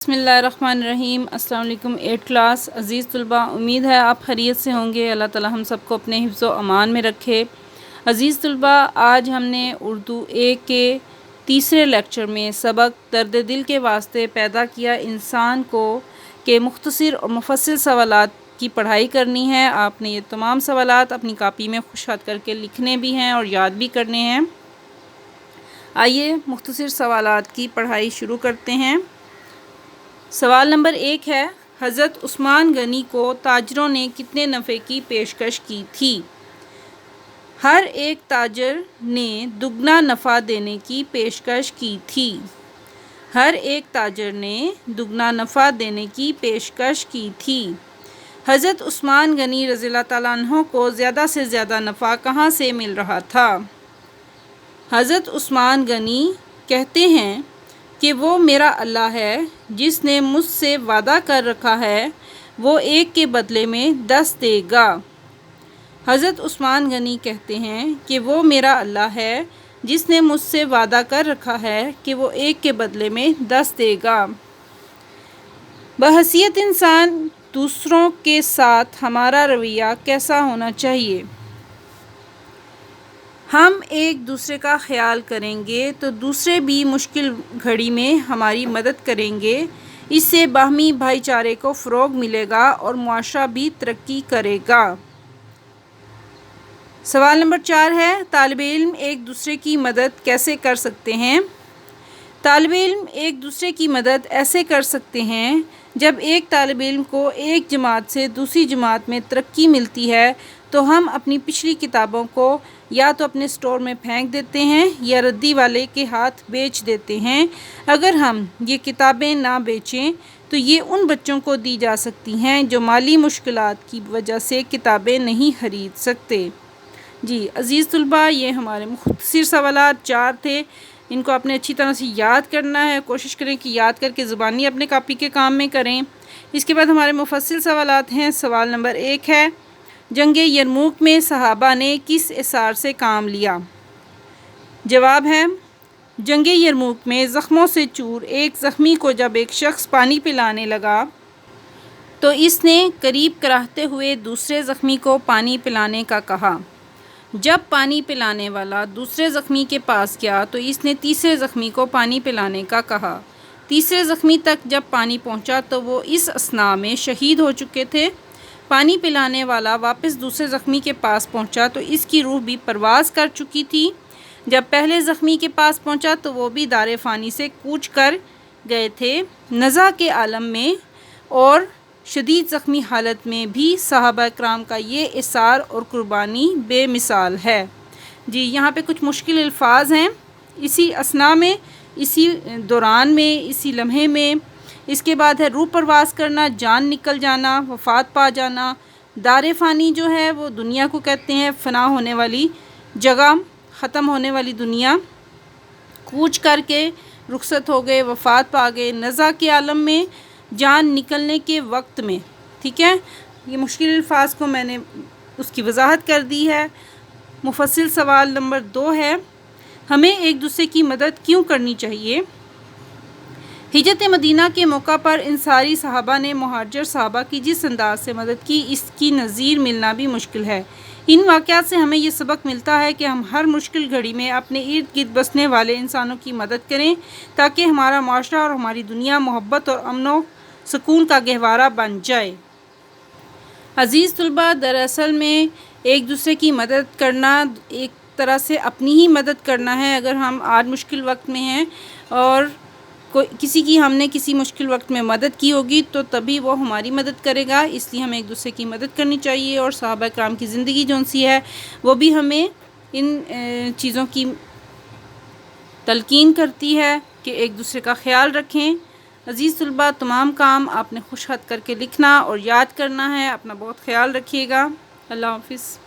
بسم اللہ الرحمن الرحیم۔ السلام علیکم 8 کلاس عزیز طلباء، امید ہے آپ خیریت سے ہوں گے۔ اللہ تعالی ہم سب کو اپنے حفظ و امان میں رکھے۔ عزیز طلباء، آج ہم نے اردو 1 کے تیسرے لیکچر میں سبق درد دل کے واسطے پیدا کیا انسان کو کے مختصر اور مفصل سوالات کی پڑھائی کرنی ہے۔ آپ نے یہ تمام سوالات اپنی کاپی میں خوش خط کر کے لکھنے بھی ہیں اور یاد بھی کرنے ہیں۔ آئیے مختصر سوالات کی پڑھائی شروع کرتے ہیں۔ سوال نمبر 1 ہے، حضرت عثمان غنی کو تاجروں نے کتنے نفع کی پیشکش کی تھی؟ ہر ایک تاجر نے دگنا نفع دینے کی پیشکش کی تھی۔ ہر ایک تاجر نے دگنا نفع دینے کی پیشکش کی تھی۔ حضرت عثمان غنی رضی اللہ تعالیٰ عنہ کو زیادہ سے زیادہ نفع کہاں سے مل رہا تھا؟ حضرت عثمان غنی کہتے ہیں کہ وہ میرا اللہ ہے جس نے مجھ سے وعدہ کر رکھا ہے وہ ایک کے بدلے میں 10 دے گا۔ حضرت عثمان غنی کہتے ہیں کہ وہ میرا اللہ ہے جس نے مجھ سے وعدہ کر رکھا ہے کہ وہ ایک کے بدلے میں 10 دے گا۔ بحیثیت انسان دوسروں کے ساتھ ہمارا رویہ کیسا ہونا چاہیے؟ ہم ایک دوسرے کا خیال کریں گے تو دوسرے بھی مشکل گھڑی میں ہماری مدد کریں گے۔ اس سے باہمی بھائی چارے کو فروغ ملے گا اور معاشرہ بھی ترقی کرے گا۔ سوال نمبر 4 ہے، طالب علم ایک دوسرے کی مدد کیسے کر سکتے ہیں؟ طالب علم ایک دوسرے کی مدد ایسے کر سکتے ہیں جب ایک طالب علم کو ایک جماعت سے دوسری جماعت میں ترقی ملتی ہے تو ہم اپنی پچھلی کتابوں کو یا تو اپنے سٹور میں پھینک دیتے ہیں یا ردی والے کے ہاتھ بیچ دیتے ہیں۔ اگر ہم یہ کتابیں نہ بیچیں تو یہ ان بچوں کو دی جا سکتی ہیں جو مالی مشکلات کی وجہ سے کتابیں نہیں خرید سکتے۔ جی عزیز طلباء، یہ ہمارے مختصر سوالات 4 تھے۔ ان کو آپ نے اچھی طرح سے یاد کرنا ہے۔ کوشش کریں کہ یاد کر کے زبانی اپنے کاپی کے کام میں کریں۔ اس کے بعد ہمارے مفصل سوالات ہیں۔ سوال نمبر 1 ہے، جنگ یرموک میں صحابہ نے کس اثار سے کام لیا؟ جواب ہے، جنگ یرموک میں زخموں سے چور ایک زخمی کو جب ایک شخص پانی پلانے لگا تو اس نے قریب کراہتے ہوئے دوسرے زخمی کو پانی پلانے کا کہا۔ جب پانی پلانے والا دوسرے زخمی کے پاس گیا تو اس نے تیسرے زخمی کو پانی پلانے کا کہا۔ تیسرے زخمی تک جب پانی پہنچا تو وہ اس اثناء میں شہید ہو چکے تھے۔ پانی پلانے والا واپس دوسرے زخمی کے پاس پہنچا تو اس کی روح بھی پرواز کر چکی تھی۔ جب پہلے زخمی کے پاس پہنچا تو وہ بھی دار فانی سے کوچ کر گئے تھے۔ نزع کے عالم میں اور شدید زخمی حالت میں بھی صحابہ کرام کا یہ اثار اور قربانی بے مثال ہے۔ جی یہاں پہ کچھ مشکل الفاظ ہیں۔ اسی اثناء میں، اسی دوران میں، اسی لمحے میں۔ اس کے بعد ہے روح پرواز کرنا، جان نکل جانا، وفات پا جانا۔ دار فانی جو ہے وہ دنیا کو کہتے ہیں، فنا ہونے والی جگہ، ختم ہونے والی دنیا۔ کوچ کر کے رخصت ہو گئے، وفات پا گئے۔ نزع کے عالم میں، جان نکلنے کے وقت میں۔ ٹھیک ہے، یہ مشکل الفاظ کو میں نے اس کی وضاحت کر دی ہے۔ مفصل سوال نمبر 2 ہے، ہمیں ایک دوسرے کی مدد کیوں کرنی چاہیے؟ ہجرت مدینہ کے موقع پر انصاری صحابہ نے مہاجر صحابہ کی جس انداز سے مدد کی، اس کی نظیر ملنا بھی مشکل ہے۔ ان واقعات سے ہمیں یہ سبق ملتا ہے کہ ہم ہر مشکل گھڑی میں اپنے ارد گرد بسنے والے انسانوں کی مدد کریں تاکہ ہمارا معاشرہ اور ہماری دنیا محبت اور امن و سکون کا گہوارہ بن جائے۔ عزیز طلباء، دراصل میں ایک دوسرے کی مدد کرنا ایک طرح سے اپنی ہی مدد کرنا ہے۔ اگر ہم آج مشکل وقت میں ہیں اور ہم نے کسی مشکل وقت میں مدد کی ہوگی تو تبھی وہ ہماری مدد کرے گا۔ اس لیے ہمیں ایک دوسرے کی مدد کرنی چاہیے، اور صحابہ کرام کی زندگی جون سی ہے وہ بھی ہمیں ان چیزوں کی تلقین کرتی ہے کہ ایک دوسرے کا خیال رکھیں۔ عزیز طلباء، تمام کام آپ نے خوش خط کر کے لکھنا اور یاد کرنا ہے۔ اپنا بہت خیال رکھیے گا۔ اللہ حافظ۔